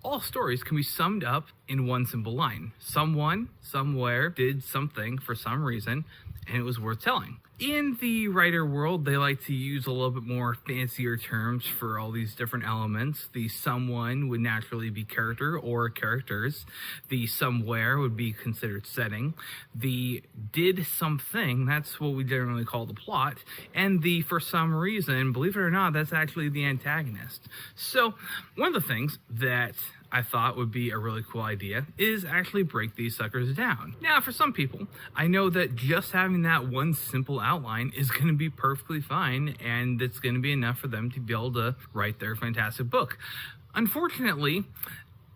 All stories can be summed up in one simple line. Someone, somewhere, did something for some reason, and it was worth telling. In the writer world, they like to use a little bit more fancier terms for all these different elements. The someone would naturally be character or characters. The somewhere would be considered setting. The did something, that's what we generally call the plot. And the for some reason, believe it or not, that's actually the antagonist. So one of the things that I thought would be a really cool idea is actually break these suckers down. Now, for some people, I know that just having that one simple outline is going to be perfectly fine, and it's going to be enough for them to be able to write their fantastic book. Unfortunately,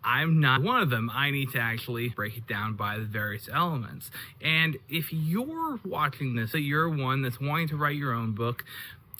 I'm not one of them. I need to actually break it down by the various elements. And if you're watching this, that you're one that's wanting to write your own book,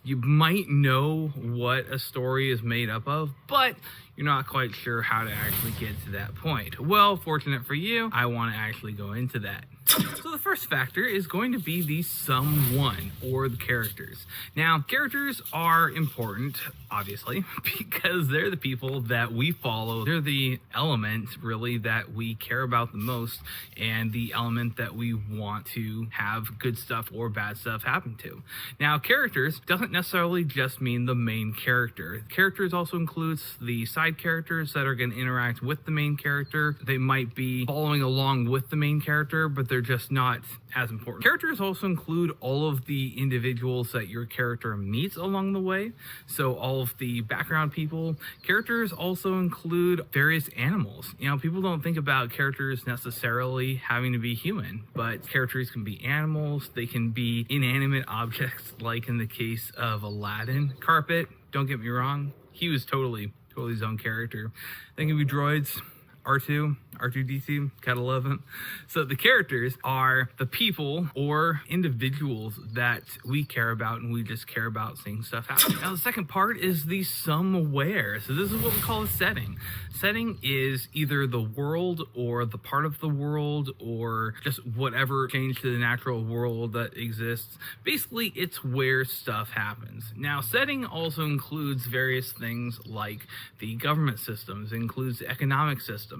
you might know what a story is made up of, but you're not quite sure how to actually get to that point. Well, fortunate for you, I want to actually go into that. So the first factor is going to be the someone, or the characters. Now, characters are important, obviously, because they're the people that we follow. They're the element, really, that we care about the most, and the element that we want to have good stuff or bad stuff happen to. Now, characters doesn't necessarily just mean the main character. Characters also includes the side characters that are going to interact with the main character. They might be following along with the main character, but they're just not as important. Characters also include all of the individuals that your character meets along the way. So all of the background people. Characters also include various animals. You know, people don't think about characters necessarily having to be human, but characters can be animals. They can be inanimate objects, like in the case of Aladdin. Carpet, don't get me wrong, he was totally his own character. They can be droids. R2-D2, gotta love him. So the characters are the people or individuals that we care about, and we just care about seeing stuff happen. Now the second part is the somewhere. So this is what we call a setting. Setting is either the world or the part of the world or just whatever change to the natural world that exists. Basically, it's where stuff happens. Now, setting also includes various things like the government systems, it includes the economic systems.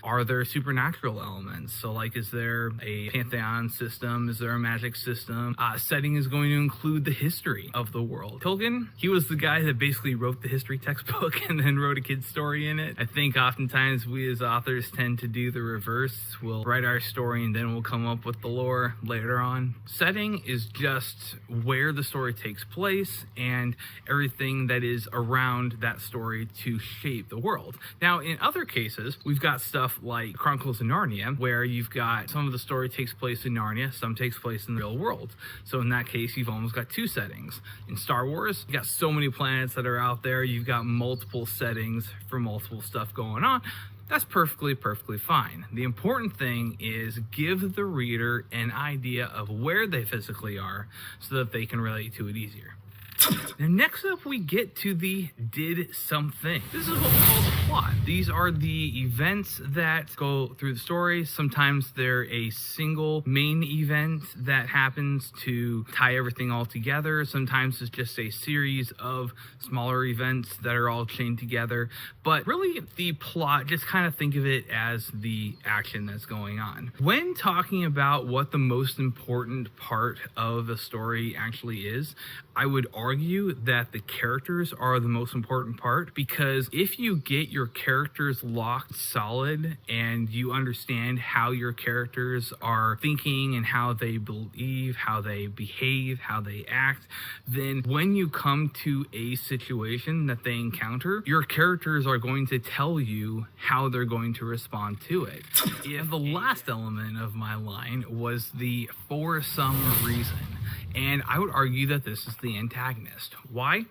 Are there supernatural elements? So like, is there a pantheon system? Is there a magic system? Setting is going to include the history of the world. Tolkien, he was the guy that basically wrote the history textbook and then wrote a kid's story in it. I think oftentimes we as authors tend to do the reverse. We'll write our story and then we'll come up with the lore later on. Setting is just where the story takes place and everything that is around that story to shape the world. Now, in other cases, we've got stuff like Chronicles of Narnia, where you've got some of the story takes place in Narnia, some takes place in the real world. So in that case, you've almost got two settings. In Star Wars, you got so many planets that are out there, you've got multiple settings for multiple stuff going on. That's perfectly fine. The important thing is give the reader an idea of where they physically are so that they can relate to it easier. Now, next up, we get to the did something. This is what we call the plot. These are the events that go through the story. Sometimes they're a single main event that happens to tie everything all together. Sometimes it's just a series of smaller events that are all chained together. But really, the plot, just kind of think of it as the action that's going on. When talking about what the most important part of a story actually is, I would argue that the characters are the most important part, because if you get your characters locked solid and you understand how your characters are thinking and how they believe, how they behave, how they act, then when you come to a situation that they encounter, your characters are going to tell you how they're going to respond to it. If the last element of my line was the for some reason, and I would argue that this is the antagonist. Why?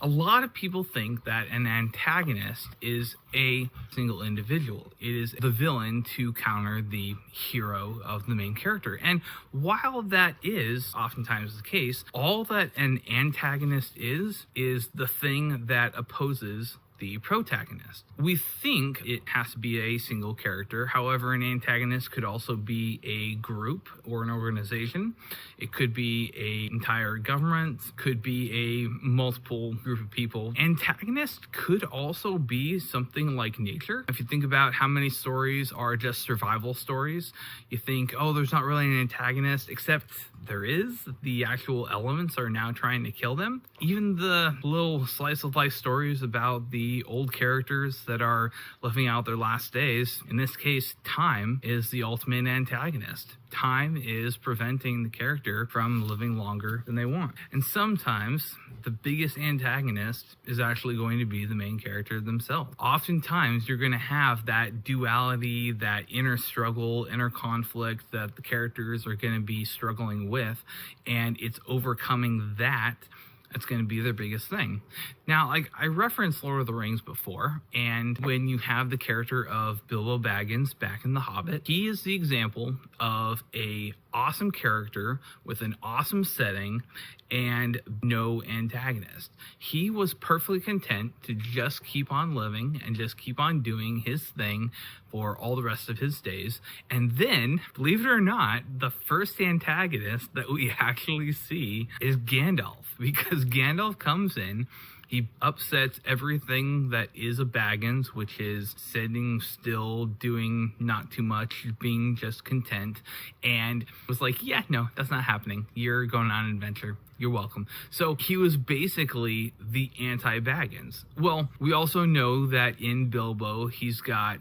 A lot of people think that an antagonist is a single individual. It is the villain to counter the hero of the main character. And while that is oftentimes the case, all that an antagonist is the thing that opposes the the protagonist. We think it has to be a single character. However, an antagonist could also be a group or an organization. It could be an entire government, could be a multiple group of people. Antagonist could also be something like nature. If you think about how many stories are just survival stories, you think, oh, there's not really an antagonist, except there is. The actual elements are now trying to kill them. Even the little slice of life stories about the old characters that are living out their last days, in this case, time is the ultimate antagonist. Time is preventing the character from living longer than they want. And sometimes the biggest antagonist is actually going to be the main character themselves. Oftentimes you're going to have that duality, that inner struggle, inner conflict that the characters are going to be struggling with, and it's overcoming that that's going to be their biggest thing. Now, like I referenced Lord of the Rings before, and when you have the character of Bilbo Baggins back in The Hobbit, he is the example of a awesome character with an awesome setting and no antagonist. He was perfectly content to just keep on living and just keep on doing his thing for all the rest of his days. And then, believe it or not, the first antagonist that we actually see is Gandalf, because Gandalf comes in, he upsets everything that is a Baggins, which is sitting still, doing not too much, being just content, and was like, yeah, no, that's not happening. You're going on an adventure. You're welcome. So he was basically the anti-Baggins. Well, we also know that in Bilbo, he's got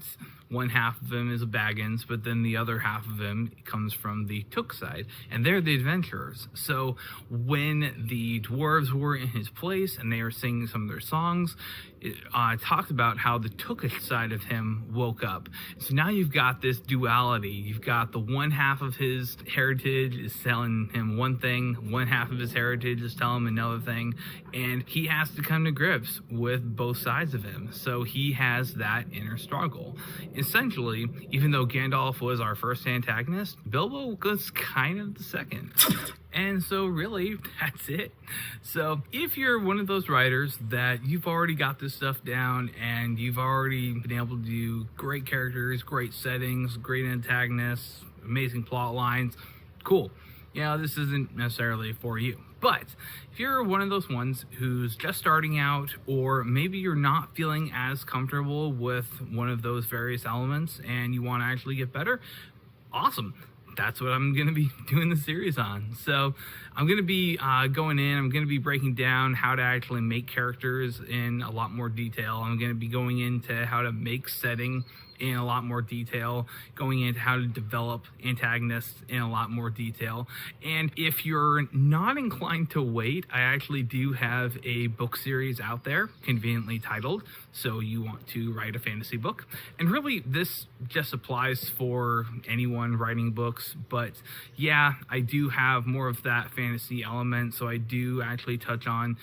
one half of him is a Baggins, but then the other half of him comes from the Took side, and they're the adventurers. So when the dwarves were in his place and they were singing some of their songs, it talked about how the Tookish side of him woke up. So now you've got this duality. You've got the one half of his heritage is telling him one thing, one half of his heritage is telling him another thing, and he has to come to grips with both sides of him. So he has that inner struggle. Essentially, even though Gandalf was our first antagonist, Bilbo was kind of the second. And so really, that's it. So if you're one of those writers that you've already got this stuff down and you've already been able to do great characters, great settings, great antagonists, amazing plot lines, cool. Yeah, this isn't necessarily for you. But if you're one of those ones who's just starting out, or maybe you're not feeling as comfortable with one of those various elements and you want to actually get better, awesome. That's what I'm going to be doing the series on. So I'm going to be going in, I'm going to be breaking down how to actually make characters in a lot more detail. I'm going to be going into how to make setting in a lot more detail, going into how to develop antagonists in a lot more detail. And if you're not inclined to wait, I actually do have a book series out there, conveniently titled So You Want to Write a Fantasy Book. And really, this just applies for anyone writing books, but yeah, I do have more of that fantasy element, so I do actually touch on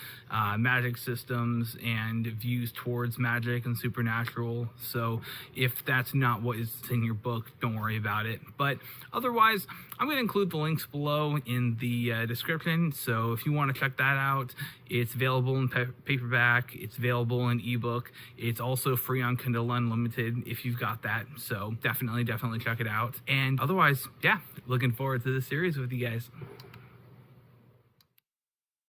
magic systems and views towards magic and supernatural. So if that's not what is in your book, don't worry about it. But otherwise, I'm going to include the links below in the description. So if you want to check that out, it's available in paperback. It's available in ebook. It's also free on Kindle Unlimited if you've got that. So definitely check it out. And otherwise, yeah, looking forward to this series with you guys.